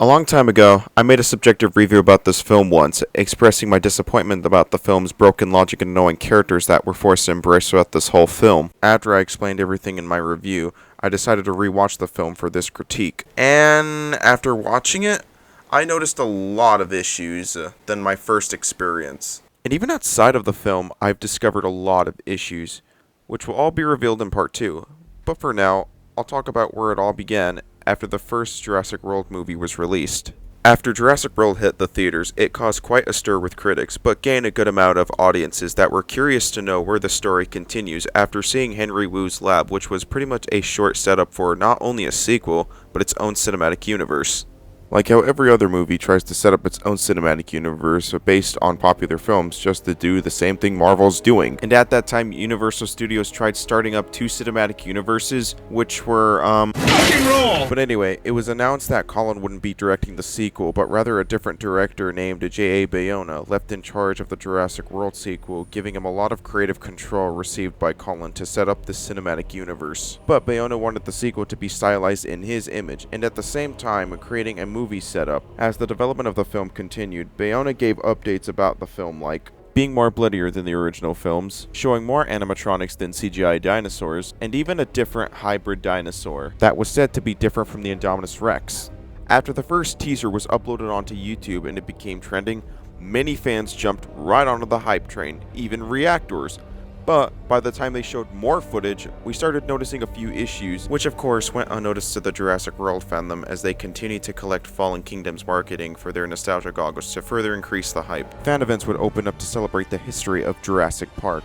A long time ago, I made a subjective review about this film once, expressing my disappointment about the film's broken logic and annoying characters that were forced to embrace throughout this whole film. After I explained everything in my review, I decided to rewatch the film for this critique. And after watching it, I noticed a lot of issues than my first experience. And even outside of the film, I've discovered a lot of issues, which will all be revealed in part 2. But for now, I'll talk about where it all began after the first Jurassic World movie was released. After Jurassic World hit the theaters, it caused quite a stir with critics, but gained a good amount of audiences that were curious to know where the story continues after seeing Henry Wu's lab, which was pretty much a short setup for not only a sequel, but its own cinematic universe. Like how every other movie tries to set up its own cinematic universe based on popular films just to do the same thing Marvel's doing. And at that time, Universal Studios tried starting up 2 cinematic universes, which were, Fucking roll! But anyway, it was announced that Colin wouldn't be directing the sequel, but rather a different director named J.A. Bayona left in charge of the Jurassic World sequel, giving him a lot of creative control received by Colin to set up this cinematic universe. But Bayona wanted the sequel to be stylized in his image, and at the same time creating a movie setup. As the development of the film continued, Bayona gave updates about the film like being more bloodier than the original films, showing more animatronics than CGI dinosaurs, and even a different hybrid dinosaur that was said to be different from the Indominus Rex. After the first teaser was uploaded onto YouTube and it became trending, many fans jumped right onto the hype train, even reactors. But by the time they showed more footage, we started noticing a few issues, which of course went unnoticed to the Jurassic World fandom as they continued to collect Fallen Kingdom's marketing for their nostalgia goggles to further increase the hype. Fan events would open up to celebrate the history of Jurassic Park.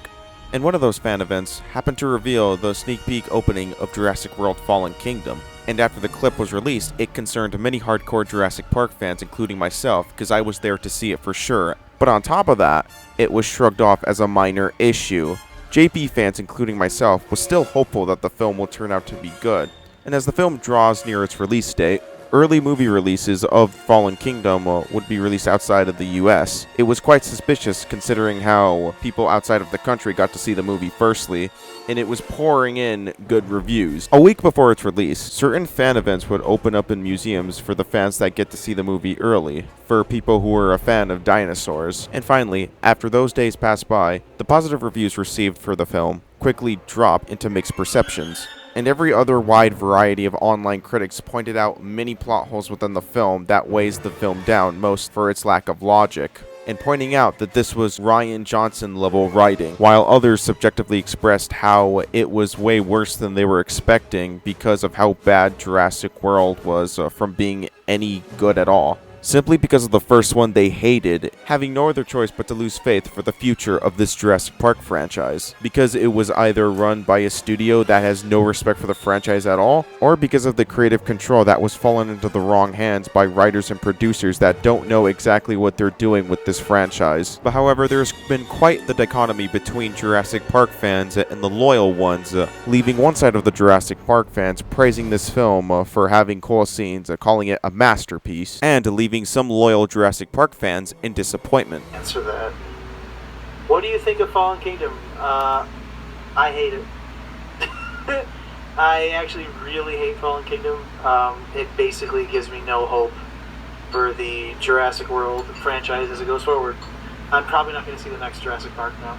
And one of those fan events happened to reveal the sneak peek opening of Jurassic World Fallen Kingdom. And after the clip was released, it concerned many hardcore Jurassic Park fans, including myself, because I was there to see it for sure. But on top of that, it was shrugged off as a minor issue. JP fans, including myself, was still hopeful that the film will turn out to be good. And as the film draws near its release date, early movie releases of Fallen Kingdom would be released outside of the US. It was quite suspicious considering how people outside of the country got to see the movie firstly, and it was pouring in good reviews. A week before its release, certain fan events would open up in museums for the fans that get to see the movie early, for people who were a fan of dinosaurs. And finally, after those days passed by, the positive reviews received for the film quickly dropped into mixed perceptions. And every other wide variety of online critics pointed out many plot holes within the film that weighs the film down, most for its lack of logic, and pointing out that this was Rian Johnson level writing, while others subjectively expressed how it was way worse than they were expecting because of how bad Jurassic World was from being any good at all. Simply because of the first one they hated, having no other choice but to lose faith for the future of this Jurassic Park franchise, because it was either run by a studio that has no respect for the franchise at all, or because of the creative control that was fallen into the wrong hands by writers and producers that don't know exactly what they're doing with this franchise. But however, there's been quite the dichotomy between Jurassic Park fans and the loyal ones, leaving one side of the Jurassic Park fans praising this film for having cool scenes, calling it a masterpiece, and leaving some loyal Jurassic Park fans in disappointment. Answer that. What do you think of Fallen Kingdom? I hate it. I actually really hate Fallen Kingdom. It basically gives me no hope for the Jurassic World franchise as it goes forward. I'm probably not going to see the next Jurassic Park now.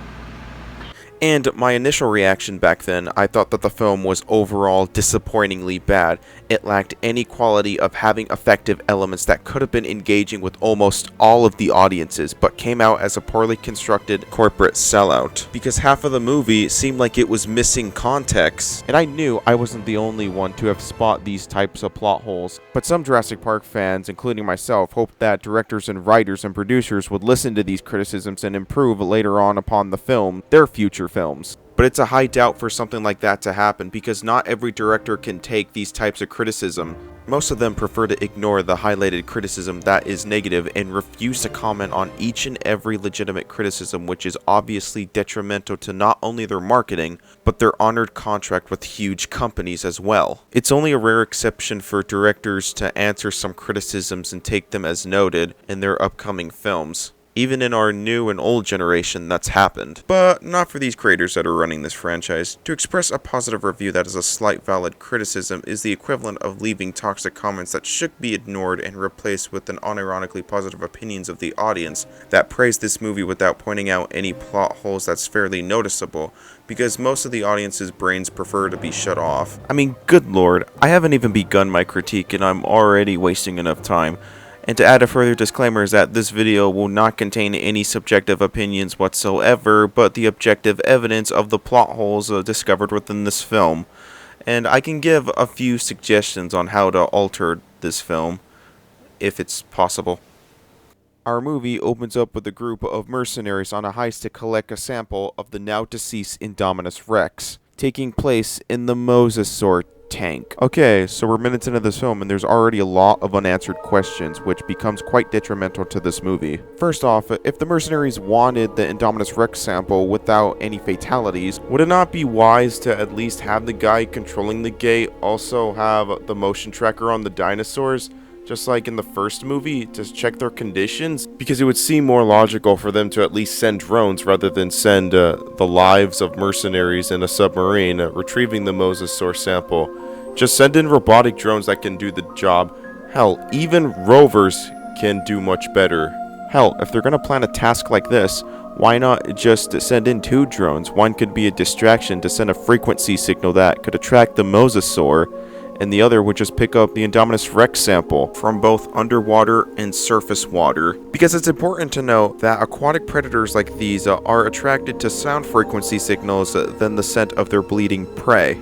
And my initial reaction back then, I thought that the film was overall disappointingly bad. It lacked any quality of having effective elements that could have been engaging with almost all of the audiences, but came out as a poorly constructed corporate sellout. Because half of the movie seemed like it was missing context. And I knew I wasn't the only one to have spot these types of plot holes. But some Jurassic Park fans, including myself, hoped that directors and writers and producers would listen to these criticisms and improve later on upon the film, their future films. But it's a high doubt for something like that to happen because not every director can take these types of criticism. Most of them prefer to ignore the highlighted criticism that is negative and refuse to comment on each and every legitimate criticism, which is obviously detrimental to not only their marketing, but their honored contract with huge companies as well. It's only a rare exception for directors to answer some criticisms and take them as noted in their upcoming films. Even in our new and old generation, that's happened. But not for these creators that are running this franchise. To express a positive review that is a slight valid criticism is the equivalent of leaving toxic comments that should be ignored and replaced with an unironically positive opinions of the audience that praise this movie without pointing out any plot holes that's fairly noticeable, because most of the audience's brains prefer to be shut off. I mean, good lord, I haven't even begun my critique and I'm already wasting enough time. And to add a further disclaimer is that this video will not contain any subjective opinions whatsoever, but the objective evidence of the plot holes discovered within this film. And I can give a few suggestions on how to alter this film, if it's possible. Our movie opens up with a group of mercenaries on a heist to collect a sample of the now deceased Indominus Rex, taking place in the Mosasaur tank. Okay, so we're minutes into this film and there's already a lot of unanswered questions, which becomes quite detrimental to this movie. First off, if the mercenaries wanted the Indominus Rex sample without any fatalities, would it not be wise to at least have the guy controlling the gate also have the motion tracker on the dinosaurs, just like in the first movie, to check their conditions? Because it would seem more logical for them to at least send drones rather than send the lives of mercenaries in a submarine retrieving the Mosasaur sample. Just send in robotic drones that can do the job. Hell, even rovers can do much better. Hell, if they're gonna plan a task like this, why not just send in 2 drones? One could be a distraction to send a frequency signal that could attract the Mosasaur, and the other would just pick up the Indominus Rex sample from both underwater and surface water. Because it's important to know that aquatic predators like these are attracted to sound frequency signals than the scent of their bleeding prey.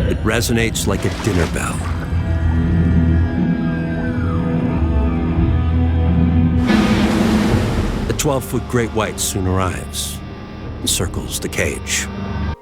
It resonates like a dinner bell. A 12-foot great white soon arrives and circles the cage.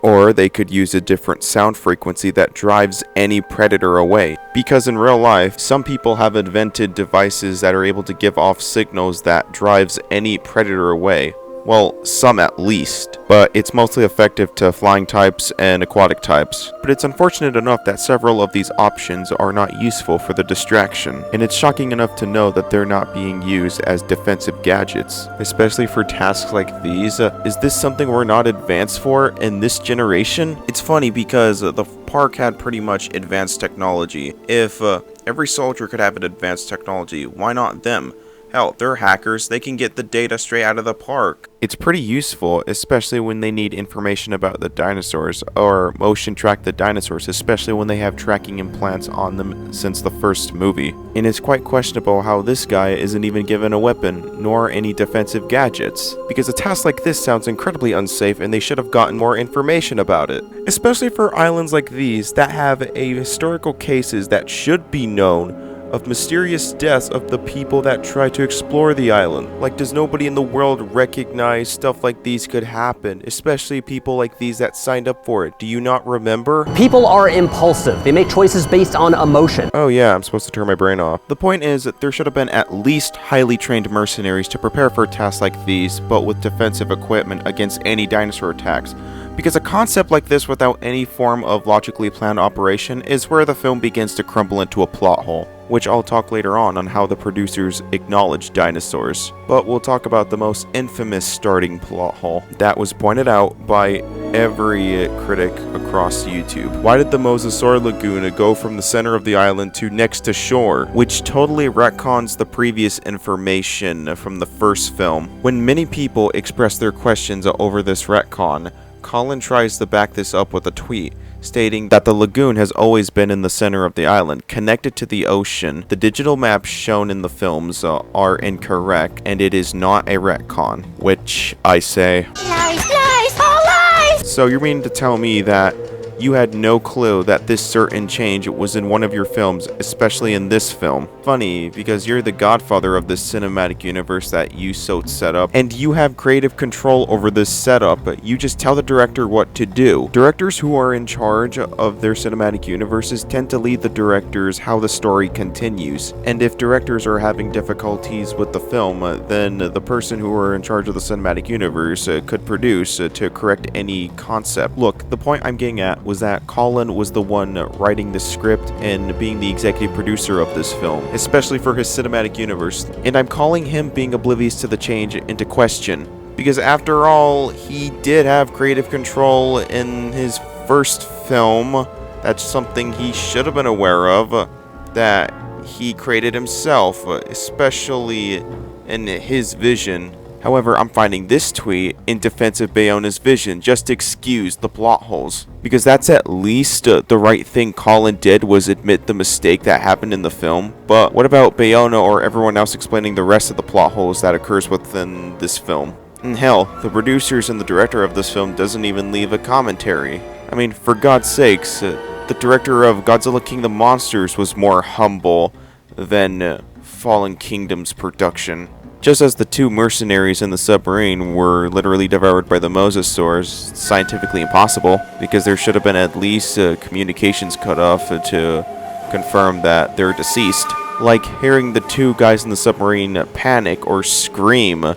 Or they could use a different sound frequency that drives any predator away. Because in real life, some people have invented devices that are able to give off signals that drives any predator away. Well, some at least, but it's mostly effective to flying types and aquatic types. But it's unfortunate enough that several of these options are not useful for the distraction, and it's shocking enough to know that they're not being used as defensive gadgets, especially for tasks like these. Is this something we're not advanced for in this generation? It's funny because the park had pretty much advanced technology. If every soldier could have an advanced technology, why not them? Hell, they're hackers, they can get the data straight out of the park. It's pretty useful, especially when they need information about the dinosaurs, or motion track the dinosaurs, especially when they have tracking implants on them since the first movie. And it's quite questionable how this guy isn't even given a weapon, nor any defensive gadgets, because a task like this sounds incredibly unsafe and they should have gotten more information about it. Especially for islands like these that have a historical cases that should be known of mysterious deaths of the people that try to explore the island. Like, does nobody in the world recognize stuff like these could happen? Especially people like these that signed up for it. Do you not remember? People are impulsive. They make choices based on emotion. Oh yeah, I'm supposed to turn my brain off. The point is that there should have been at least highly trained mercenaries to prepare for tasks like these, but with defensive equipment against any dinosaur attacks. Because a concept like this without any form of logically planned operation is where the film begins to crumble into a plot hole, which I'll talk later on how the producers acknowledge dinosaurs. But we'll talk about the most infamous starting plot hole that was pointed out by every critic across YouTube. Why did the Mosasaur Lagoon go from the center of the island to next to shore, which totally retcons the previous information from the first film? When many people express their questions over this retcon, Colin tries to back this up with a tweet, stating that the lagoon has always been in the center of the island, connected to the ocean. The digital maps shown in the films are incorrect, and it is not a retcon, which I say, lies, all lies! So you're meaning to tell me that you had no clue that this certain change was in one of your films, especially in this film? Funny, because you're the godfather of this cinematic universe that you set up, and you have creative control over this setup. You just tell the director what to do. Directors who are in charge of their cinematic universes tend to lead the directors how the story continues. And if directors are having difficulties with the film, then the person who are in charge of the cinematic universe could produce to correct any concept. Look, the point I'm getting at was was that Colin was the one writing the script and being the executive producer of this film, especially for his cinematic universe, and I'm calling him being oblivious to the change into question. Because after all, he did have creative control in his first film. That's something he should have been aware of, that he created himself, especially in his vision. However, I'm finding this tweet in defense of Bayona's vision just to excuse the plot holes. Because that's at least the right thing Colin did, was admit the mistake that happened in the film. But what about Bayona or everyone else explaining the rest of the plot holes that occurs within this film? And hell, the producers and the director of this film doesn't even leave a commentary. I mean, for God's sakes, the director of Godzilla King of the Monsters was more humble than Fallen Kingdom's production. Just as the two mercenaries in the submarine were literally devoured by the mosasaurs, scientifically impossible, because there should have been at least communications cut off to confirm that they're deceased. Like hearing the two guys in the submarine panic or scream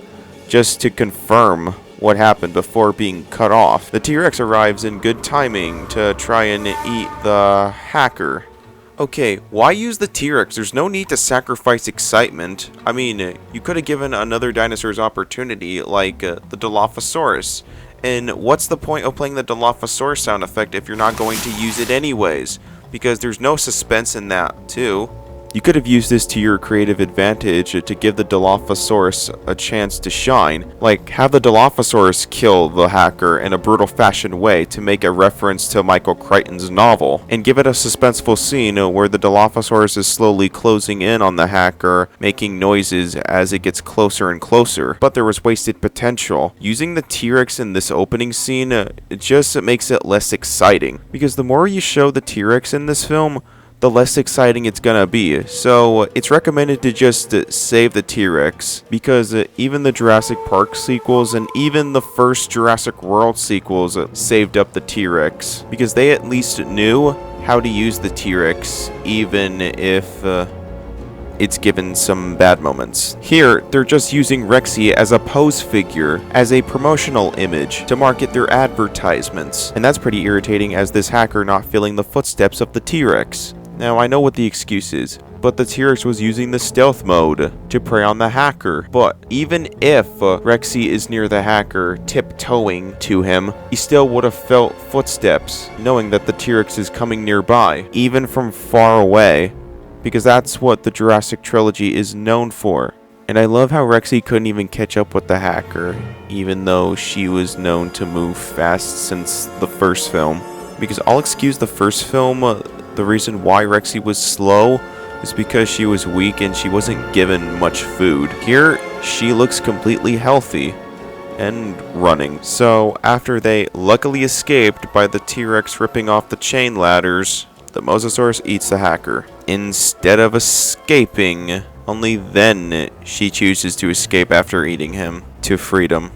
just to confirm what happened before being cut off. The T-Rex arrives in good timing to try and eat the hacker. Okay, why use the T-Rex? There's no need to sacrifice excitement. I mean, you could have given another dinosaur's opportunity, like the Dilophosaurus. And what's the point of playing the Dilophosaurus sound effect if you're not going to use it anyways? Because there's no suspense in that, too. You could have used this to your creative advantage to give the Dilophosaurus a chance to shine. Like, have the Dilophosaurus kill the hacker in a brutal fashion way to make a reference to Michael Crichton's novel. And give it a suspenseful scene where the Dilophosaurus is slowly closing in on the hacker, making noises as it gets closer and closer. But there was wasted potential. Using the T-Rex in this opening scene, it just makes it less exciting. Because the more you show the T-Rex in this film, the less exciting it's gonna be. So it's recommended to just save the T-Rex, because even the Jurassic Park sequels and even the first Jurassic World sequels saved up the T-Rex, because they at least knew how to use the T-Rex, even if it's given some bad moments. Here, they're just using Rexy as a pose figure, as a promotional image, to market their advertisements. And that's pretty irritating, as this hacker not feeling the footsteps of the T-Rex. Now, I know what the excuse is, but the T-Rex was using the stealth mode to prey on the hacker. But even if Rexy is near the hacker, tiptoeing to him, he still would have felt footsteps, knowing that the T-Rex is coming nearby, even from far away, because that's what the Jurassic trilogy is known for. And I love how Rexy couldn't even catch up with the hacker, even though she was known to move fast since the first film. Because I'll excuse the first film, the reason why Rexy was slow is because she was weak and she wasn't given much food. Here, she looks completely healthy and running. So after they luckily escaped by the T-Rex ripping off the chain ladders, the Mosasaurus eats the hacker. Instead of escaping, only then she chooses to escape after eating him to freedom,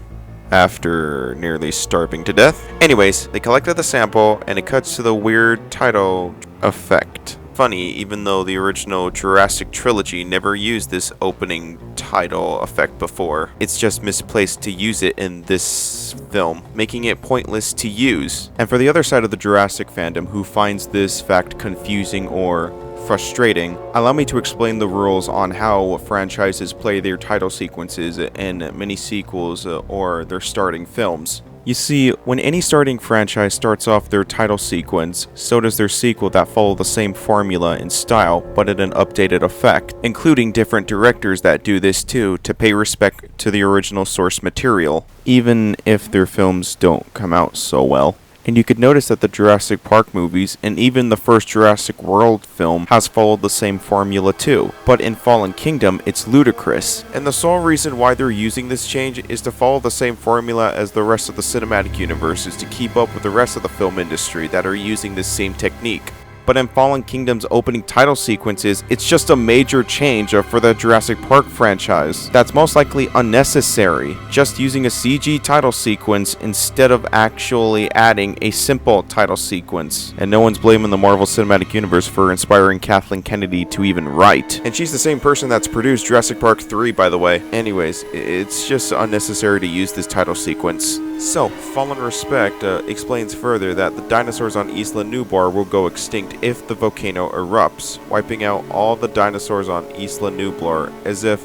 after nearly starving to death. Anyways, they collected the sample, and it cuts to the weird title effect. Funny, even though the original Jurassic trilogy never used this opening title effect before. It's just misplaced to use it in this film, making it pointless to use. And for the other side of the Jurassic fandom who finds this fact confusing or frustrating, allow me to explain the rules on how franchises play their title sequences in mini sequels or their starting films. You see, when any starting franchise starts off their title sequence, so does their sequel that follow the same formula and style, but at an updated effect, including different directors that do this too, to pay respect to the original source material, even if their films don't come out so well. And you could notice that the Jurassic Park movies, and even the first Jurassic World film, has followed the same formula too. But in Fallen Kingdom, it's ludicrous. And the sole reason why they're using this change is to follow the same formula as the rest of the cinematic universe, is to keep up with the rest of the film industry that are using this same technique. but in Fallen Kingdom's opening title sequences, it's just a major change for the Jurassic Park franchise that's most likely unnecessary, just using a CG title sequence instead of actually adding a simple title sequence. And no one's blaming the Marvel Cinematic Universe for inspiring Kathleen Kennedy to even write. And she's the same person that's produced Jurassic Park 3, by the way. Anyways, it's just unnecessary to use this title sequence. So, Fallen Respect explains further that the dinosaurs on Isla Nublar will go extinct if the volcano erupts, wiping out all the dinosaurs on Isla Nublar as if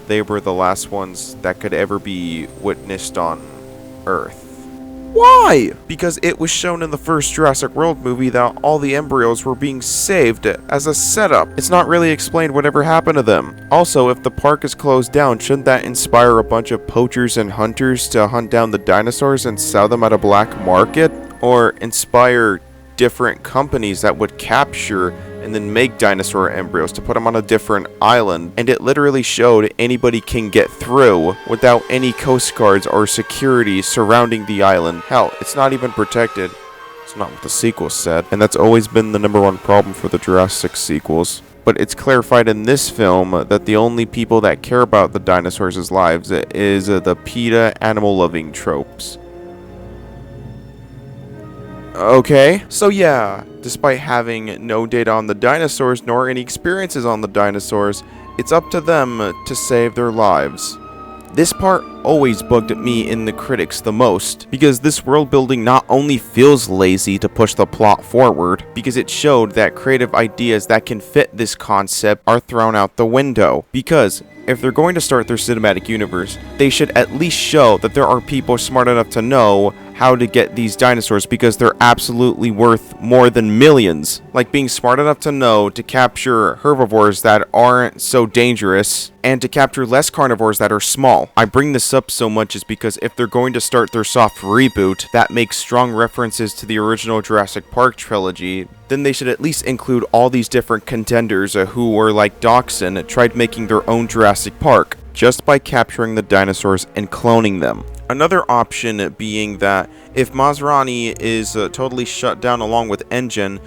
they were the last ones that could ever be witnessed on Earth. Why? Because it was shown in the first Jurassic World movie that all the embryos were being saved as a setup. It's not really explained whatever happened to them. Also, if the park is closed down, shouldn't that inspire a bunch of poachers and hunters to hunt down the dinosaurs and sell them at a black market? Or inspire different companies that would capture and then make dinosaur embryos to put them on a different island, and it literally showed anybody can get through without any coast guards or security surrounding the island. Hell, it's not even protected. It's not what the sequel said, and that's always been the #1 problem for the Jurassic sequels. But it's clarified in this film that the only people that care about the dinosaurs' lives is the PETA animal-loving tropes. Okay, so yeah, despite having no data on the dinosaurs nor any experiences on the dinosaurs, it's up to them to save their lives. This part always bugged me in the critics the most, because this world building not only feels lazy to push the plot forward, because it showed that creative ideas that can fit this concept are thrown out the window. Because if they're going to start their cinematic universe, they should at least show that there are people smart enough to know how to get these dinosaurs, because they're absolutely worth more than millions. Like being smart enough to know to capture herbivores that aren't so dangerous, and to capture less carnivores that are small. I bring this up so much is because if they're going to start their soft reboot that makes strong references to the original Jurassic Park trilogy, then they should at least include all these different contenders who were like Dachshund tried making their own Jurassic Park just by capturing the dinosaurs and cloning them. Another option being that if Masrani is totally shut down along with Engine,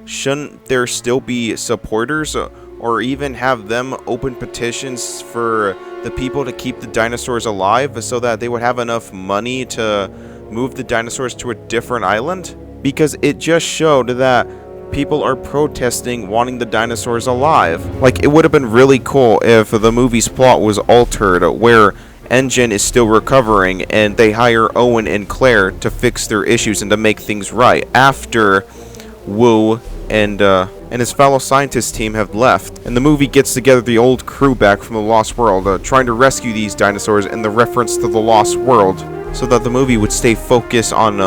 shouldn't there still be supporters or even have them open petitions for the people to keep the dinosaurs alive so that they would have enough money to move the dinosaurs to a different island? Because it just showed that people are protesting wanting the dinosaurs alive. Like, it would have been really cool if the movie's plot was altered where Engine is still recovering and they hire Owen and Claire to fix their issues and to make things right after Wu and his fellow scientist team have left, and the movie gets together the old crew back from the Lost World, trying to rescue these dinosaurs in the reference to the Lost World, so that the movie would stay focused on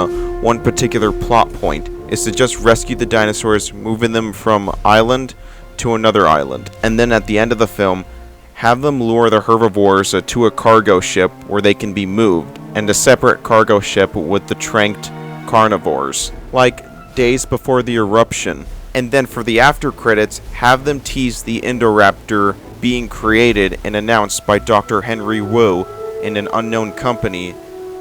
one particular plot point, is to just rescue the dinosaurs, moving them from island to another island, and then at the end of the film, have them lure the herbivores to a cargo ship where they can be moved, and a separate cargo ship with the tranked carnivores, like days before the eruption. And then for the after credits, have them tease the Indoraptor being created and announced by Dr. Henry Wu in an unknown company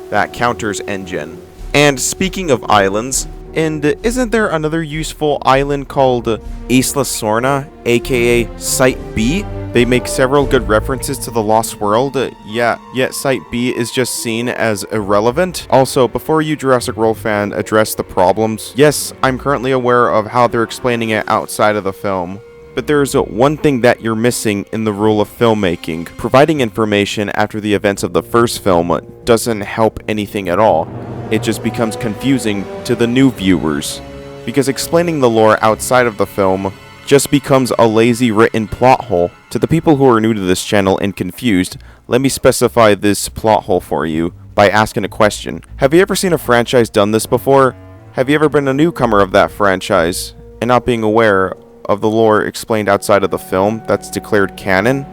that counters Engine. And speaking of islands, and isn't there another useful island called Isla Sorna, aka Site B? They make several good references to the Lost World, yet Site B is just seen as irrelevant. Also, before you Jurassic World fan address the problems, yes, I'm currently aware of how they're explaining it outside of the film. But there's one thing that you're missing in the rule of filmmaking. Providing information after the events of the first film doesn't help anything at all. It just becomes confusing to the new viewers. Because explaining the lore outside of the film just becomes a lazy written plot hole. To the people who are new to this channel and confused, let me specify this plot hole for you by asking a question. Have you ever seen a franchise done this before? Have you ever been a newcomer of that franchise and not being aware of the lore explained outside of the film that's declared canon?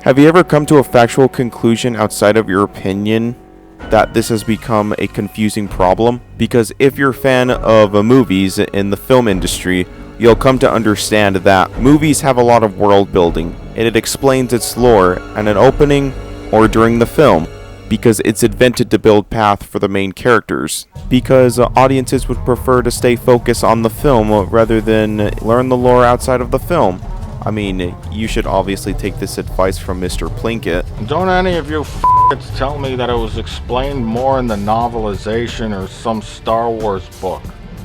Have you ever come to a factual conclusion outside of your opinion that this has become a confusing problem? Because if you're a fan of movies in the film industry, you'll come to understand that movies have a lot of world building, and it explains its lore at an opening or during the film. because it's invented to build path for the main characters. Because audiences would prefer to stay focused on the film rather than learn the lore outside of the film. I mean, you should obviously take this advice from Mr. Plinkett. Don't any of you f***its tell me that it was explained more in the novelization or some Star Wars book.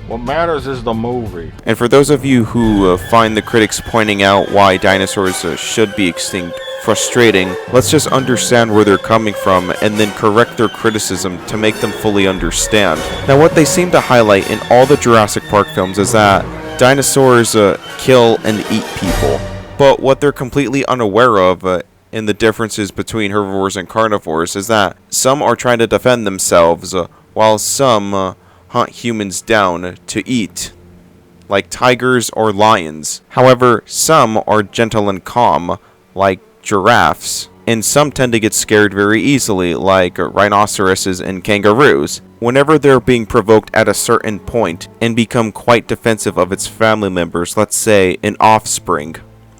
What matters is the movie. And for those of you who find the critics pointing out why dinosaurs should be extinct frustrating, let's just understand where they're coming from and then correct their criticism to make them fully understand. Now, what they seem to highlight in all the Jurassic Park films is that dinosaurs kill and eat people. But what they're completely unaware of in the differences between herbivores and carnivores is that some are trying to defend themselves while some hunt humans down to eat, like tigers or lions. However, some are gentle and calm, like giraffes, and some tend to get scared very easily, like rhinoceroses and kangaroos, whenever they're being provoked at a certain point and become quite defensive of its family members, let's say an offspring,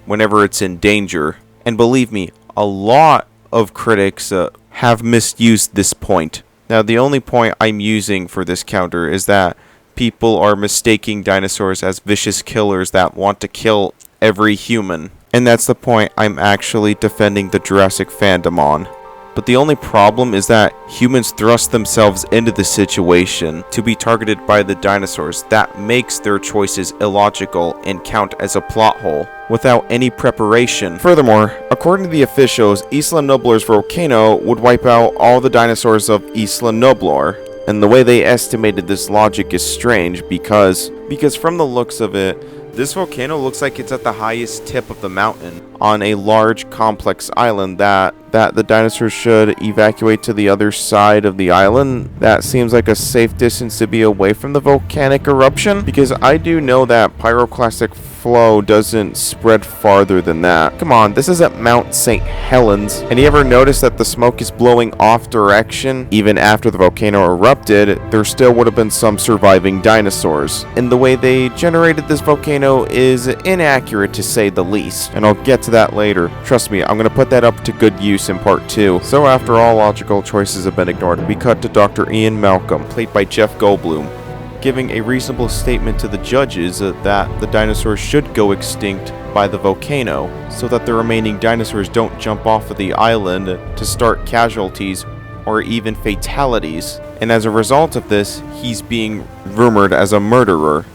whenever it's in danger. And believe me, a lot of critics have misused this point. Now, the only point I'm using for this counter is that people are mistaking dinosaurs as vicious killers that want to kill every human. And that's the point I'm actually defending the Jurassic fandom on. But the only problem is that humans thrust themselves into the situation to be targeted by the dinosaurs. That makes their choices illogical and count as a plot hole without any preparation. Furthermore, according to the officials, Isla Nublar's volcano would wipe out all the dinosaurs of Isla Nublar. And the way they estimated this logic is strange because from the looks of it, this volcano looks like it's at the highest tip of the mountain on a large complex island that the dinosaurs should evacuate to the other side of the island. That seems like a safe distance to be away from the volcanic eruption, because I do know that pyroclastic flow doesn't spread farther than that. Come on, this is at Mount St. Helens, and you ever notice that the smoke is blowing off direction? Even after the volcano erupted, there still would have been some surviving dinosaurs. And the way they generated this volcano is inaccurate to say the least, and I'll get to that later. Trust me, I'm going to put that up to good use in part 2. So after all logical choices have been ignored, we cut to Dr. Ian Malcolm, played by Jeff Goldblum, giving a reasonable statement to the judges that the dinosaurs should go extinct by the volcano, so that the remaining dinosaurs don't jump off of the island to start casualties or even fatalities. And as a result of this, he's being rumored as a murderer.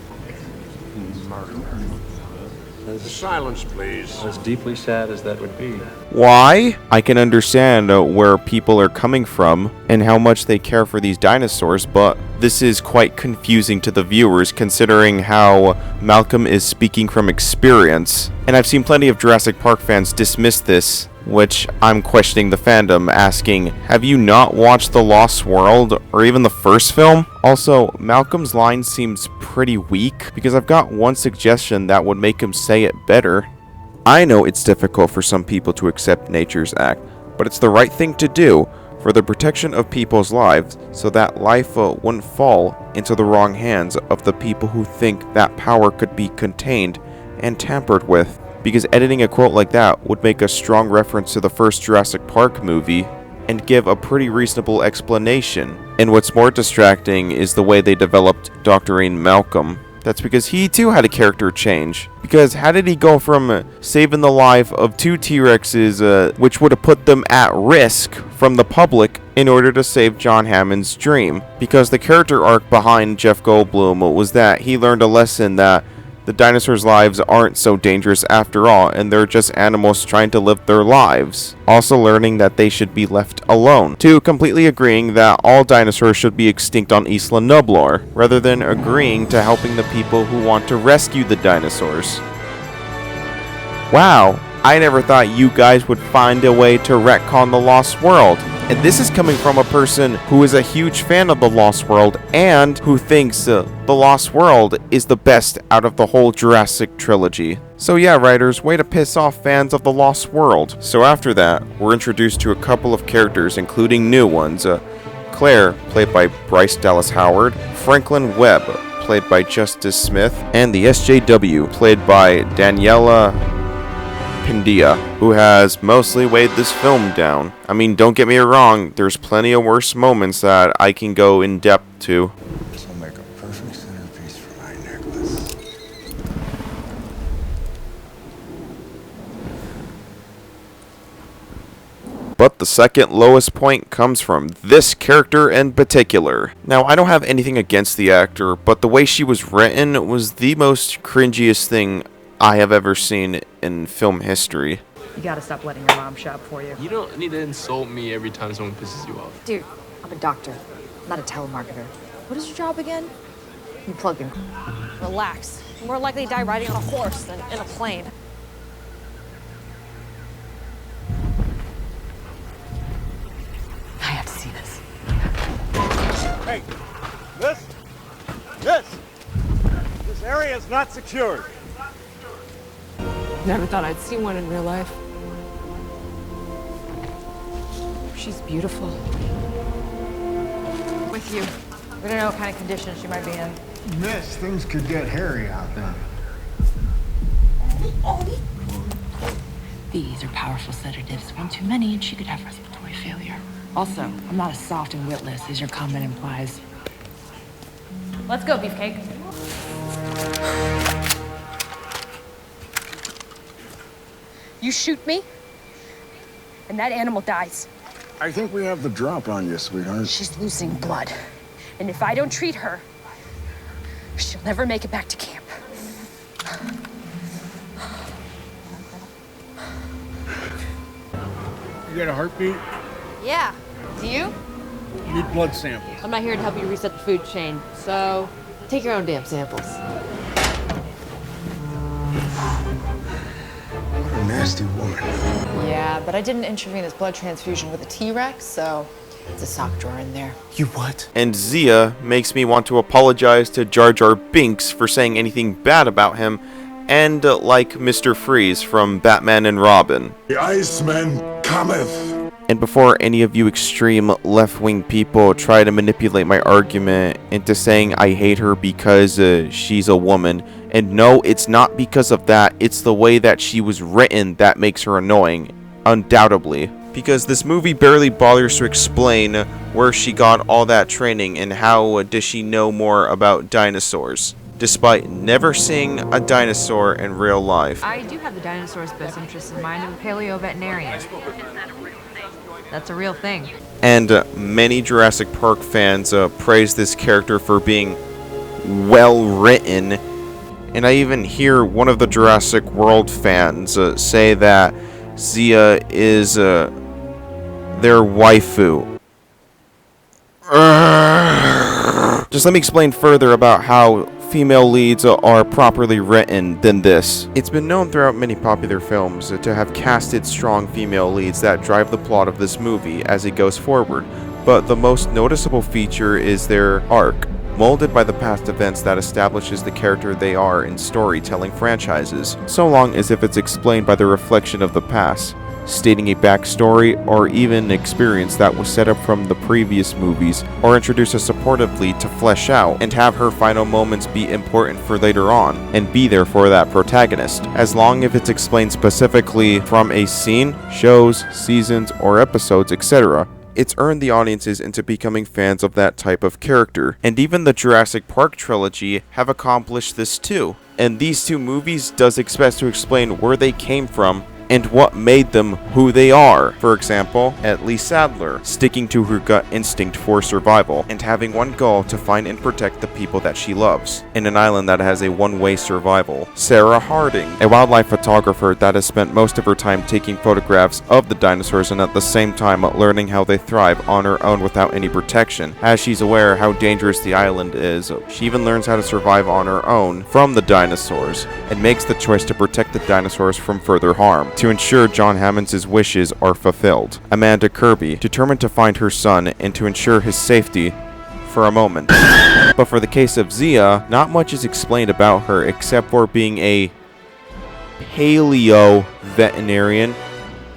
Silence, please. As deeply sad as that would be. Why? I can understand where people are coming from and how much they care for these dinosaurs, but this is quite confusing to the viewers considering how Malcolm is speaking from experience. And I've seen plenty of Jurassic Park fans dismiss this, which I'm questioning the fandom, asking, have you not watched The Lost World or even the first film? Also, Malcolm's line seems pretty weak, because I've got one suggestion that would make him say it better. I know it's difficult for some people to accept nature's act, but it's the right thing to do for the protection of people's lives, so that life wouldn't fall into the wrong hands of the people who think that power could be contained and tampered with. Because editing a quote like that would make a strong reference to the first Jurassic Park movie and give a pretty reasonable explanation. And what's more distracting is the way they developed Dr. Ian Malcolm. That's because he too had a character change. Because how did he go from saving the life of 2 T-Rexes, which would have put them at risk from the public, in order to save John Hammond's dream? Because the character arc behind Jeff Goldblum was that he learned a lesson that the dinosaurs' lives aren't so dangerous after all, and they're just animals trying to live their lives. Also learning that they should be left alone. 2, completely agreeing that all dinosaurs should be extinct on Isla Nublar, rather than agreeing to helping the people who want to rescue the dinosaurs. Wow, I never thought you guys would find a way to retcon The Lost World. And this is coming from a person who is a huge fan of The Lost World and who thinks The Lost World is the best out of the whole Jurassic trilogy. So yeah, writers, way to piss off fans of The Lost World. So after that, we're introduced to a couple of characters, including new ones. Claire, played by Bryce Dallas Howard, Franklin Webb, played by Justice Smith, and the SJW, played by Daniela Pindia, who has mostly weighed this film down. I mean, don't get me wrong, there's plenty of worse moments that I can go in depth to. This will make a perfect centerpiece for my necklace. But the second lowest point comes from this character in particular. Now, I don't have anything against the actor, but the way she was written was the most cringiest thing I have ever seen in film history. You gotta stop letting your mom shop for you. You don't need to insult me every time someone pisses you off. Dude, I'm a doctor, not a telemarketer. What is your job again? You plug in. Relax. You're more likely to die riding on a horse than in a plane. I have to see this. Hey, this area is not secured. Never thought I'd see one in real life. She's beautiful. With you. We don't know what kind of condition she might be in. Miss, things could get hairy out there. These are powerful sedatives. One too many and she could have respiratory failure. Also, I'm not as soft and witless as your comment implies. Let's go, Beefcake. You shoot me, and that animal dies. I think we have the drop on you, sweetheart. She's losing blood. And if I don't treat her, she'll never make it back to camp. You got a heartbeat? Yeah. Do you? Need blood samples. I'm not here to help you reset the food chain, so take your own damn samples. What a nasty woman. Yeah, but I did an intravenous blood transfusion with a T.Rex, so it's a sock drawer in there. You what? And Zia makes me want to apologize to Jar Jar Binks for saying anything bad about him, and like Mr. Freeze from Batman and Robin. The Iceman cometh. And before any of you extreme left-wing people try to manipulate my argument into saying I hate her because she's a woman, and no, it's not because of that, it's the way that she was written that makes her annoying, undoubtedly. Because this movie barely bothers to explain where she got all that training and how does she know more about dinosaurs, despite never seeing a dinosaur in real life. I do have the dinosaur's best interests in mind. I'm a paleo-veterinarian. That's a real thing. And many Jurassic Park fans praise this character for being well written. And I even hear one of the Jurassic World fans say that Zia is their waifu. Just let me explain further about how female leads are properly written than this. It's been known throughout many popular films to have casted strong female leads that drive the plot of this movie as it goes forward, but the most noticeable feature is their arc, molded by the past events that establishes the character they are in storytelling franchises, so long as if it's explained by the reflection of the past, stating a backstory or even an experience that was set up from the previous movies, or introduce a supportive lead to flesh out and have her final moments be important for later on and be there for that protagonist, as long as it's explained specifically from a scene, shows, seasons, or episodes, etc. It's earned the audiences into becoming fans of that type of character, and even the Jurassic Park trilogy have accomplished this too. And these two movies does expect to explain where they came from and what made them who they are. For example, Ellie Sattler, sticking to her gut instinct for survival, and having one goal to find and protect the people that she loves, in an island that has a one-way survival. Sarah Harding, a wildlife photographer that has spent most of her time taking photographs of the dinosaurs and at the same time learning how they thrive on her own without any protection. As she's aware how dangerous the island is, she even learns how to survive on her own from the dinosaurs, and makes the choice to protect the dinosaurs from further harm, to ensure John Hammond's wishes are fulfilled. Amanda Kirby, determined to find her son and to ensure his safety for a moment. But for the case of Zia, not much is explained about her except for being a paleo veterinarian.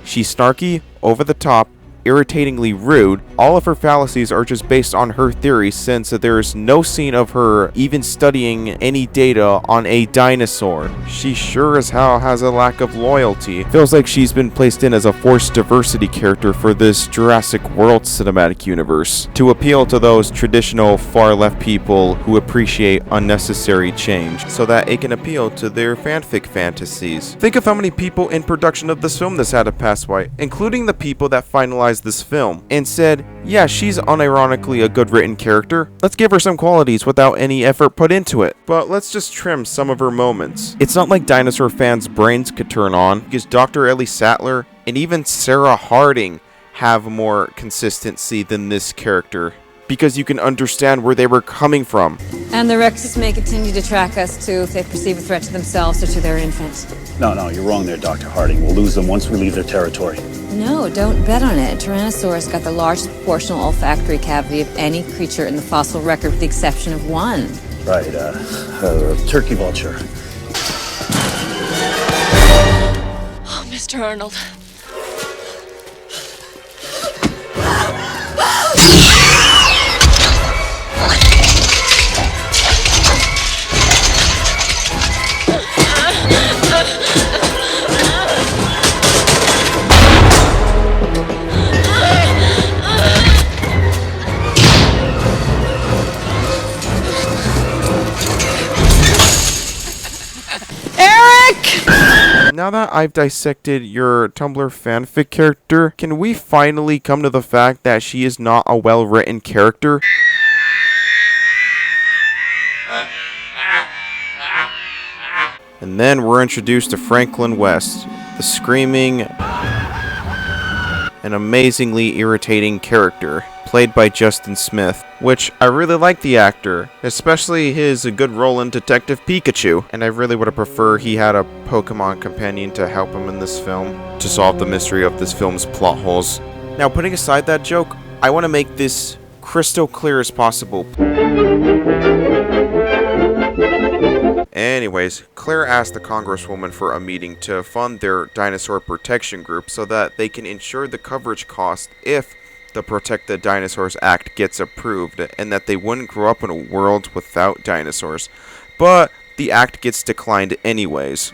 She's snarky, over the top, irritatingly rude. All of her fallacies are just based on her theory, since there is no scene of her even studying any data on a dinosaur. She sure as hell has a lack of loyalty. Feels like she's been placed in as a forced diversity character for this Jurassic World cinematic universe to appeal to those traditional far-left people who appreciate unnecessary change, so that it can appeal to their fanfic fantasies. Think of how many people in production of this film this had to pass by, including the people that finalized this film, and said, yeah, she's unironically a good written character. Let's give her some qualities without any effort put into it. But let's just trim some of her moments. It's not like dinosaur fans' brains could turn on, because Dr. Ellie Sattler and even Sarah Harding have more consistency than this character, because you can understand where they were coming from. And the Rexes may continue to track us too if they perceive a threat to themselves or to their infant. No, you're wrong there, Dr. Harding. We'll lose them once we leave their territory. No, don't bet on it. Tyrannosaurus got the largest proportional olfactory cavity of any creature in the fossil record with the exception of one. Right, turkey vulture. Oh, Mr. Arnold. Now that I've dissected your Tumblr fanfic character, can we finally come to the fact that she is not a well-written character? And then we're introduced to Franklin West, the screaming and amazingly irritating character, played by Justin Smith, which I really like the actor, especially his good role in Detective Pikachu, and I really would have preferred he had a Pokemon companion to help him in this film, to solve the mystery of this film's plot holes. Now, putting aside that joke, I want to make this crystal clear as possible. Anyways, Claire asked the Congresswoman for a meeting to fund their dinosaur protection group so that they can ensure the coverage cost if the Protect the Dinosaurs Act gets approved, and that they wouldn't grow up in a world without dinosaurs. But the act gets declined anyways.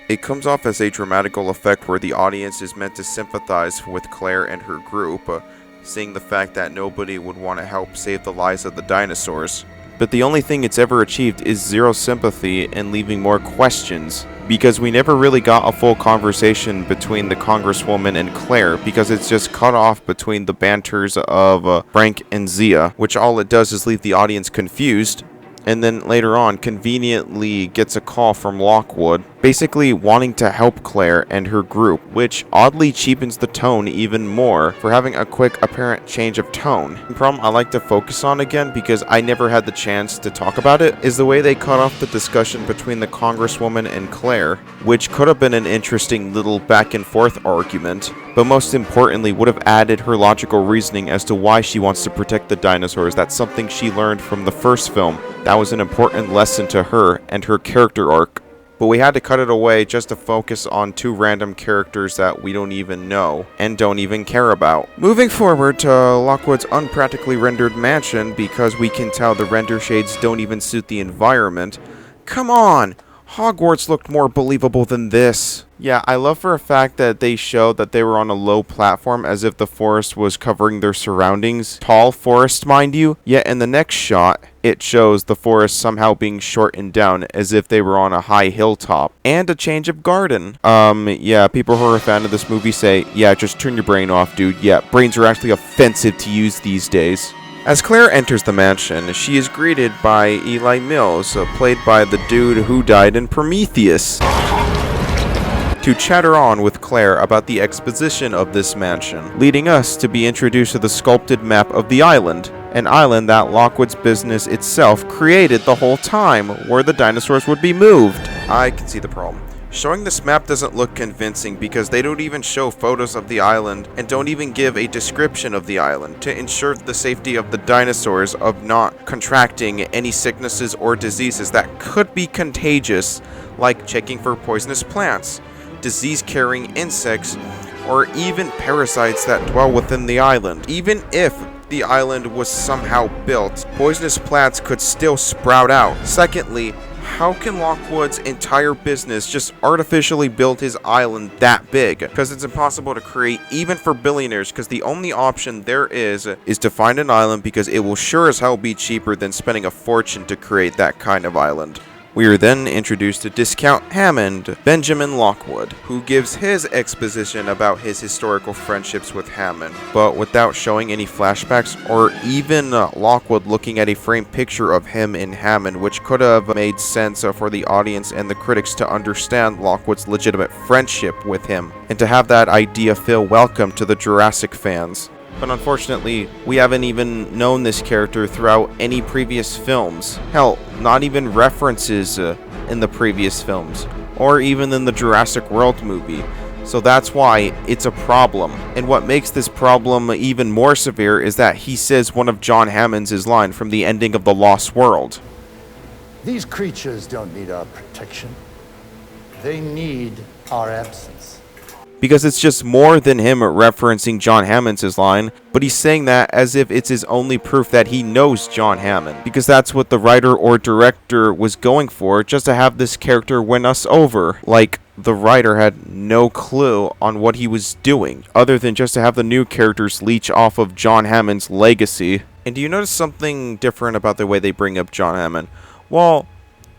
It comes off as a dramatical effect where the audience is meant to sympathize with Claire and her group, seeing the fact that nobody would want to help save the lives of the dinosaurs. But the only thing it's ever achieved is zero sympathy and leaving more questions, because we never really got a full conversation between the Congresswoman and Claire, because it's just cut off between the banters of Frank and Zia, which all it does is leave the audience confused, and then later on conveniently gets a call from Lockwood, basically wanting to help Claire and her group, which oddly cheapens the tone even more for having a quick apparent change of tone. The problem I like to focus on again, because I never had the chance to talk about it, is the way they cut off the discussion between the Congresswoman and Claire, which could have been an interesting little back and forth argument, but most importantly would have added her logical reasoning as to why she wants to protect the dinosaurs. That's something she learned from the first film. That was an important lesson to her and her character arc. But we had to cut it away just to focus on two random characters that we don't even know and don't even care about. Moving forward to Lockwood's unpractically rendered mansion, because we can tell the render shades don't even suit the environment. Come on! Hogwarts looked more believable than this. Yeah, I love for a fact that they showed that they were on a low platform as if the forest was covering their surroundings. Tall forest, mind you, yet in the next shot, it shows the forest somehow being shortened down as if they were on a high hilltop. And a change of garden. Yeah, people who are a fan of this movie say, yeah, just turn your brain off, dude. Yeah, brains are actually offensive to use these days. As Claire enters the mansion, she is greeted by Eli Mills, played by the dude who died in Prometheus, to chatter on with Claire about the exposition of this mansion, leading us to be introduced to the sculpted map of the island, an island that Lockwood's business itself created the whole time, where the dinosaurs would be moved. I can see the problem. Showing this map doesn't look convincing because they don't even show photos of the island and don't even give a description of the island to ensure the safety of the dinosaurs of not contracting any sicknesses or diseases that could be contagious, like checking for poisonous plants, disease-carrying insects, or even parasites that dwell within the island. Even if the island was somehow built, poisonous plants could still sprout out. Secondly, how can Lockwood's entire business just artificially build his island that big? Because it's impossible to create even for billionaires, because the only option there is to find an island, because it will sure as hell be cheaper than spending a fortune to create that kind of island. We are then introduced to Discount Hammond, Benjamin Lockwood, who gives his exposition about his historical friendships with Hammond, but without showing any flashbacks or even Lockwood looking at a framed picture of him in Hammond, which could have made sense for the audience and the critics to understand Lockwood's legitimate friendship with him, and to have that idea feel welcome to the Jurassic fans. But unfortunately, we haven't even known this character throughout any previous films. Hell, not even references in the previous films, or even in the Jurassic World movie. So that's why it's a problem. And what makes this problem even more severe is that he says one of John Hammond's line from the ending of The Lost World. These creatures don't need our protection. They need our absence. Because it's just more than him referencing John Hammond's line, but he's saying that as if it's his only proof that he knows John Hammond. Because that's what the writer or director was going for, just to have this character win us over. Like, the writer had no clue on what he was doing, other than just to have the new characters leech off of John Hammond's legacy. And do you notice something different about the way they bring up John Hammond? Well,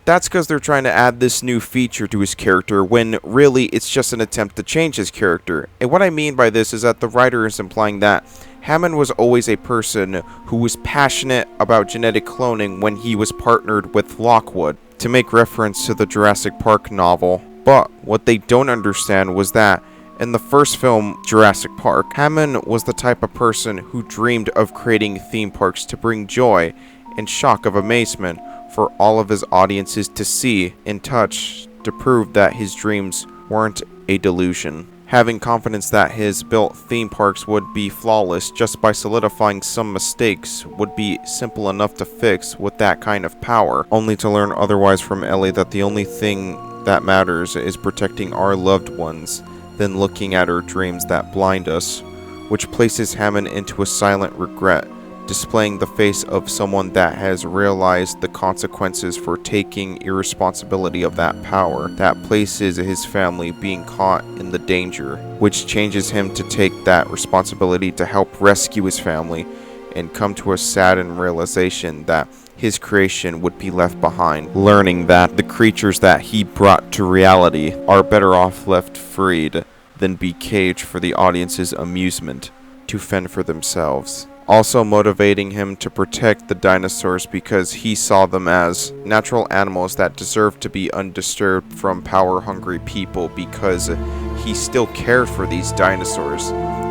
that's because they're trying to add this new feature to his character when really it's just an attempt to change his character. And what I mean by this is that the writer is implying that Hammond was always a person who was passionate about genetic cloning when he was partnered with Lockwood, to make reference to the Jurassic Park novel. But what they don't understand was that in the first film, Jurassic Park, Hammond was the type of person who dreamed of creating theme parks to bring joy and shock of amazement for all of his audiences to see and touch, to prove that his dreams weren't a delusion. Having confidence that his built theme parks would be flawless just by solidifying some mistakes would be simple enough to fix with that kind of power, only to learn otherwise from Ellie that the only thing that matters is protecting our loved ones, then looking at her dreams that blind us, which places Hammond into a silent regret, displaying the face of someone that has realized the consequences for taking irresponsibility of that power, that places his family being caught in the danger, which changes him to take that responsibility to help rescue his family, and come to a saddened realization that his creation would be left behind, learning that the creatures that he brought to reality are better off left freed than be caged for the audience's amusement, to fend for themselves. Also motivating him to protect the dinosaurs because he saw them as natural animals that deserve to be undisturbed from power-hungry people, because he still cared for these dinosaurs.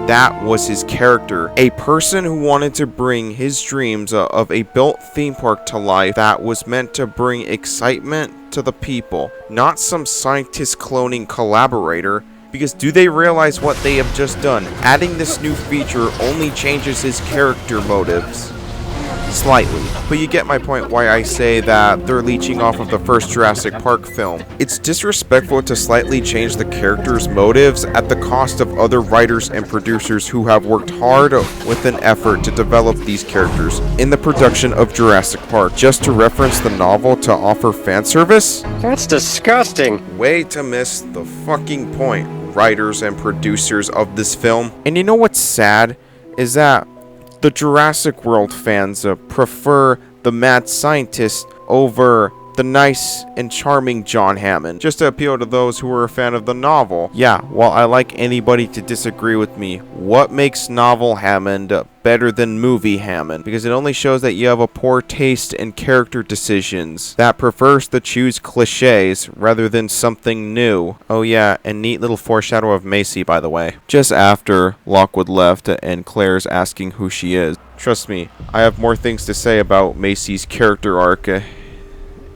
That was his character. A person who wanted to bring his dreams of a built theme park to life that was meant to bring excitement to the people, not some scientist cloning collaborator. Because do they realize what they have just done? Adding this new feature only changes his character motives slightly. But you get my point why I say that they're leeching off of the first Jurassic Park film. It's disrespectful to slightly change the characters' motives at the cost of other writers and producers who have worked hard with an effort to develop these characters in the production of Jurassic Park, just to reference the novel to offer fan service? That's disgusting. Way to miss the fucking point, writers and producers of this film. And you know what's sad is that the Jurassic World fans prefer the mad scientist over the nice and charming John Hammond, just to appeal to those who are a fan of the novel. Yeah, while I like anybody to disagree with me, what makes novel Hammond better than movie Hammond? Because it only shows that you have a poor taste in character decisions, that prefers to choose cliches rather than something new. Oh yeah, and neat little foreshadow of Macy, by the way. Just after Lockwood left and Claire's asking who she is. Trust me, I have more things to say about Macy's character arc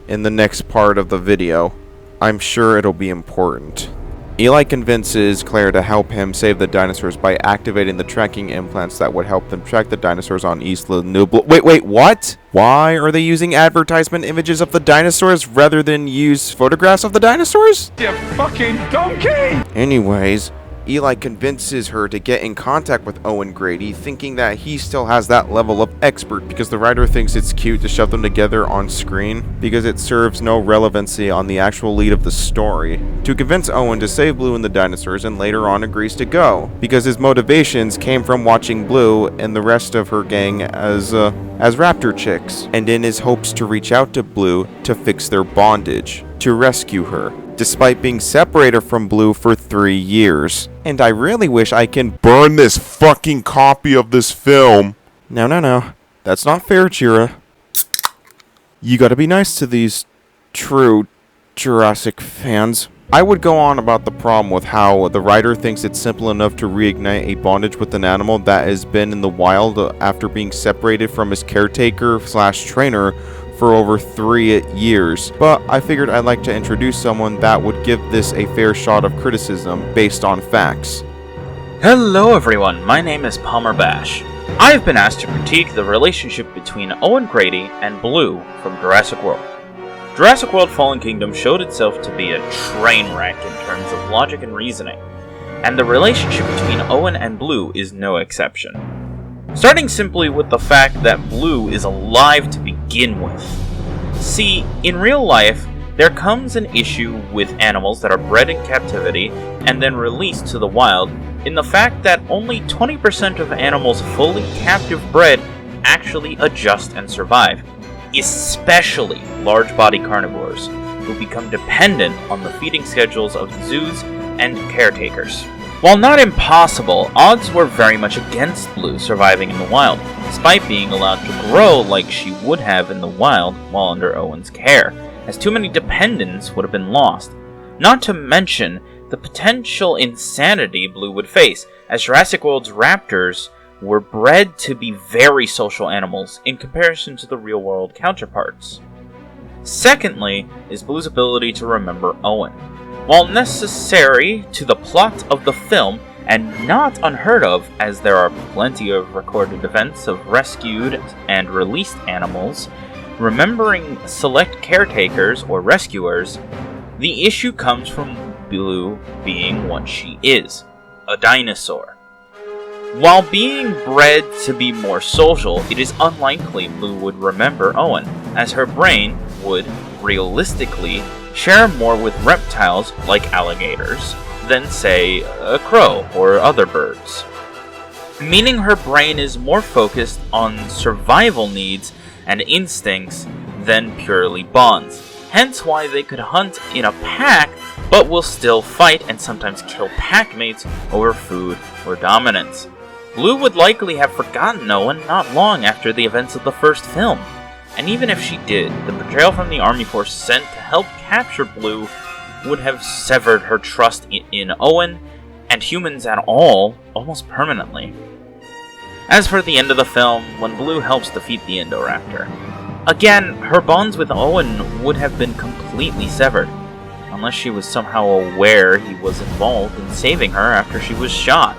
in the next part of the video. I'm sure it'll be important. Eli convinces Claire to help him save the dinosaurs by activating the tracking implants that would help them track the dinosaurs on Isla Nublar. Wait, what? Why are they using advertisement images of the dinosaurs rather than use photographs of the dinosaurs? You fucking donkey! Anyways, Eli convinces her to get in contact with Owen Grady, thinking that he still has that level of expert because the writer thinks it's cute to shove them together on screen because it serves no relevancy on the actual lead of the story. To convince Owen to save Blue and the dinosaurs, and later on agrees to go because his motivations came from watching Blue and the rest of her gang as raptor chicks, and in his hopes to reach out to Blue to fix their bondage, to rescue her, despite being separated from Blue for 3 years. And I really wish I can burn this fucking copy of this film. No. That's not fair, Jira. You gotta be nice to these true Jurassic fans. I would go on about the problem with how the writer thinks it's simple enough to reignite a bondage with an animal that has been in the wild after being separated from his caretaker/trainer for over 3 years, but I figured I'd like to introduce someone that would give this a fair shot of criticism based on facts. Hello everyone, my name is PomerBash. I have been asked to critique the relationship between Owen Grady and Blue from Jurassic World. Jurassic World Fallen Kingdom showed itself to be a train wreck in terms of logic and reasoning, and the relationship between Owen and Blue is no exception. Starting simply with the fact that Blue is alive to begin with. See, in real life, there comes an issue with animals that are bred in captivity and then released to the wild in the fact that only 20% of animals fully captive bred actually adjust and survive, especially large-body carnivores, who become dependent on the feeding schedules of zoos and caretakers. While not impossible, odds were very much against Blue surviving in the wild, despite being allowed to grow like she would have in the wild while under Owen's care, as too many dependents would have been lost. Not to mention the potential insanity Blue would face, as Jurassic World's raptors were bred to be very social animals in comparison to the real-world counterparts. Secondly is Blue's ability to remember Owen. While necessary to the plot of the film, and not unheard of as there are plenty of recorded events of rescued and released animals, remembering select caretakers or rescuers, the issue comes from Blue being what she is, a dinosaur. While being bred to be more social, it is unlikely Blue would remember Owen, as her brain would, realistically, share more with reptiles like alligators than, say, a crow or other birds. Meaning her brain is more focused on survival needs and instincts than purely bonds. Hence why they could hunt in a pack, but will still fight and sometimes kill packmates over food or dominance. Blue would likely have forgotten Owen not long after the events of the first film. And even if she did, the betrayal from the army force sent to help capture Blue would have severed her trust in Owen and humans at all almost permanently. As for the end of the film, when Blue helps defeat the Indoraptor, again, her bonds with Owen would have been completely severed, unless she was somehow aware he was involved in saving her after she was shot,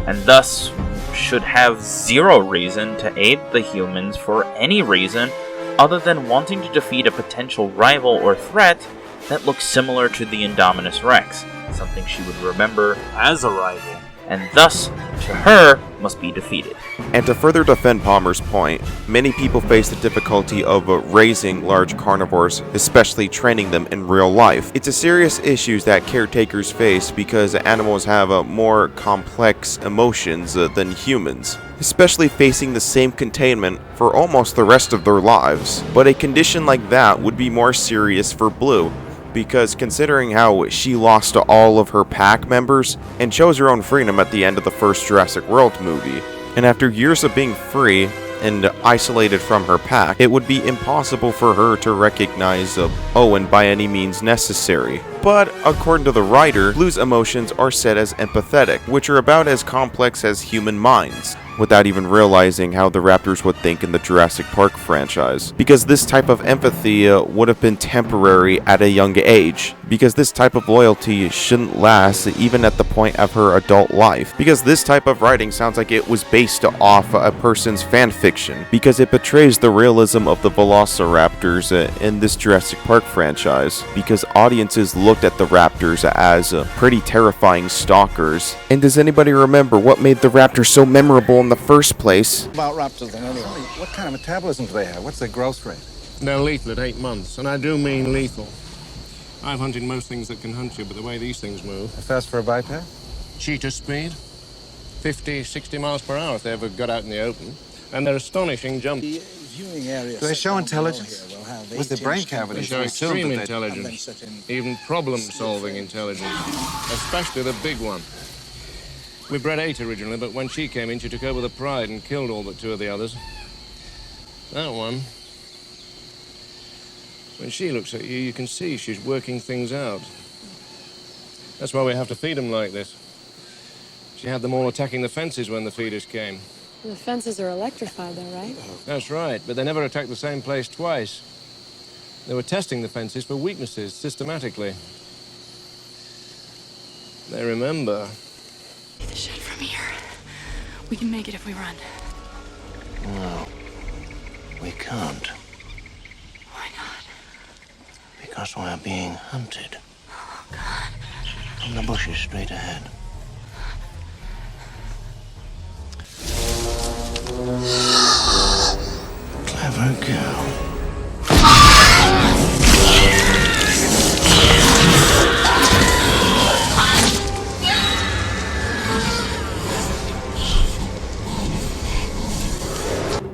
and thus should have zero reason to aid the humans for any reason other than wanting to defeat a potential rival or threat that looks similar to the Indominus Rex, something she would remember as a rival, and thus, to her, must be defeated. And to further defend Palmer's point, many people face the difficulty of raising large carnivores, especially training them in real life. It's a serious issue that caretakers face because animals have more complex emotions than humans, especially facing the same containment for almost the rest of their lives. But a condition like that would be more serious for Blue, because considering how she lost to all of her pack members and chose her own freedom at the end of the first Jurassic World movie, and after years of being free and isolated from her pack, it would be impossible for her to recognize Owen by any means necessary. But according to the writer, Blue's emotions are set as empathetic, which are about as complex as human minds, without even realizing how the Raptors would think in the Jurassic Park franchise, because this type of empathy would have been temporary at a young age, because this type of loyalty shouldn't last even at the point of her adult life, because this type of writing sounds like it was based off a person's fan fiction, because it betrays the realism of the velociraptors in this Jurassic Park franchise, because audiences looked at the raptors as pretty terrifying stalkers. And does anybody remember what made the raptor so memorable in the first place? About raptors then, anyway. What kind of metabolism do they have? What's their growth rate? They're lethal at 8 months, and I do mean lethal. I've hunted most things that can hunt you, but the way these things move... Fast for a biped? Cheetah speed. 50, 60 miles per hour if they ever got out in the open. And they're astonishing jumps. Do they show intelligence? What's their brain cavities? They show extreme intelligence, even problem-solving intelligence, especially the big one. We bred 8 originally, but when she came in, she took over the pride and killed all but 2 of the others. That one, when she looks at you, you can see she's working things out. That's why we have to feed them like this. She had them all attacking the fences when the feeders came. The fences are electrified, though, right? That's right, but they never attacked the same place twice. They were testing the fences for weaknesses systematically. They remember. The shed from here. We can make it if we run. No, we can't. Why not? Because we're being hunted. Oh, God. From the bushes straight ahead. Clever girl.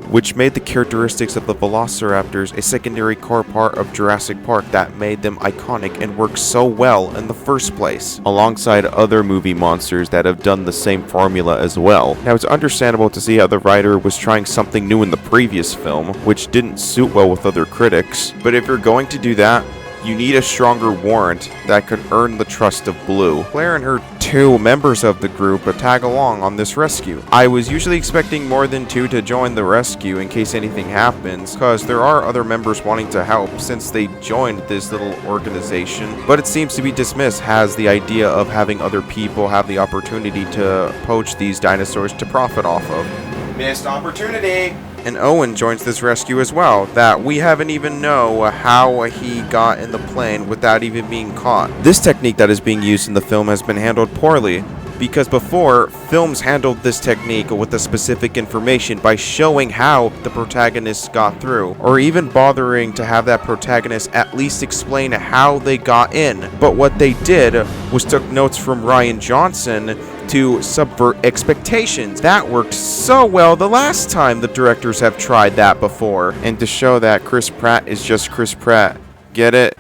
Which made the characteristics of the velociraptors a secondary core part of Jurassic Park that made them iconic and work so well in the first place, alongside other movie monsters that have done the same formula as well. Now, it's understandable to see how the writer was trying something new in the previous film, which didn't suit well with other critics, but if you're going to do that, you need a stronger warrant that could earn the trust of Blue. Claire and her 2 members of the group tag along on this rescue. I was usually expecting more than 2 to join the rescue in case anything happens, because there are other members wanting to help since they joined this little organization, but it seems to be dismissed as the idea of having other people have the opportunity to poach these dinosaurs to profit off of. Missed opportunity! And Owen joins this rescue as well, that we haven't even know how he got in the plane without even being caught. This technique that is being used in the film has been handled poorly, because before, films handled this technique with the specific information by showing how the protagonist got through, or even bothering to have that protagonist at least explain how they got in. But what they did was took notes from Rian Johnson to subvert expectations. That worked so well the last time the directors have tried that before, and to show that Chris Pratt is just Chris Pratt. Get it?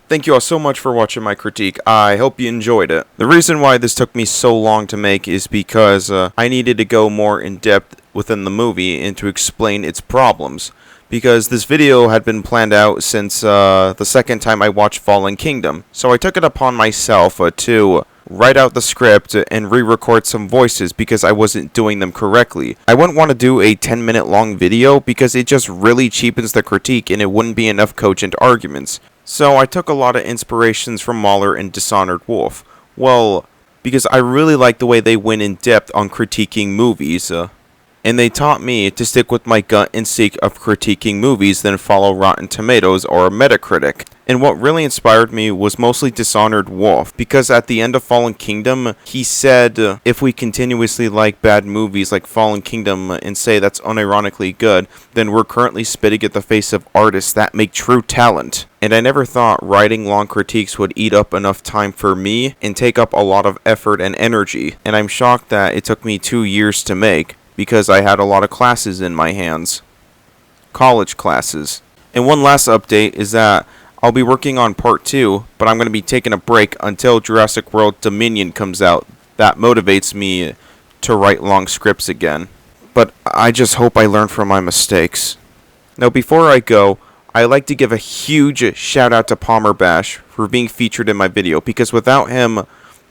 Thank you all so much for watching my critique. I hope you enjoyed it. The reason why this took me so long to make is because I needed to go more in depth within the movie and to explain its problems. Because this video had been planned out since the second time I watched Fallen Kingdom. So I took it upon myself to write out the script and re-record some voices because I wasn't doing them correctly. I wouldn't want to do a 10-minute long video because it just really cheapens the critique and it wouldn't be enough cogent arguments. So I took a lot of inspirations from Mahler and Dishonored Wolf. Well, because I really like the way they went in depth on critiquing movies. And they taught me to stick with my gut instinct of critiquing movies than follow Rotten Tomatoes or Metacritic. And what really inspired me was mostly Dishonored Wolf, because at the end of Fallen Kingdom, he said, if we continuously like bad movies like Fallen Kingdom and say that's unironically good, then we're currently spitting at the face of artists that make true talent. And I never thought writing long critiques would eat up enough time for me and take up a lot of effort and energy. And I'm shocked that it took me 2 years to make, because I had a lot of classes in my hands. College classes. And one last update is that I'll be working on part 2, but I'm going to be taking a break until Jurassic World Dominion comes out. That motivates me to write long scripts again. But I just hope I learn from my mistakes. Now before I go, I'd like to give a huge shout out to PomerBash for being featured in my video, because without him,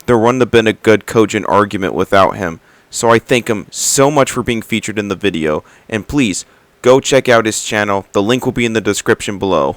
there wouldn't have been a good cogent argument without him. So I thank him so much for being featured in the video, and please, go check out his channel. The link will be in the description below.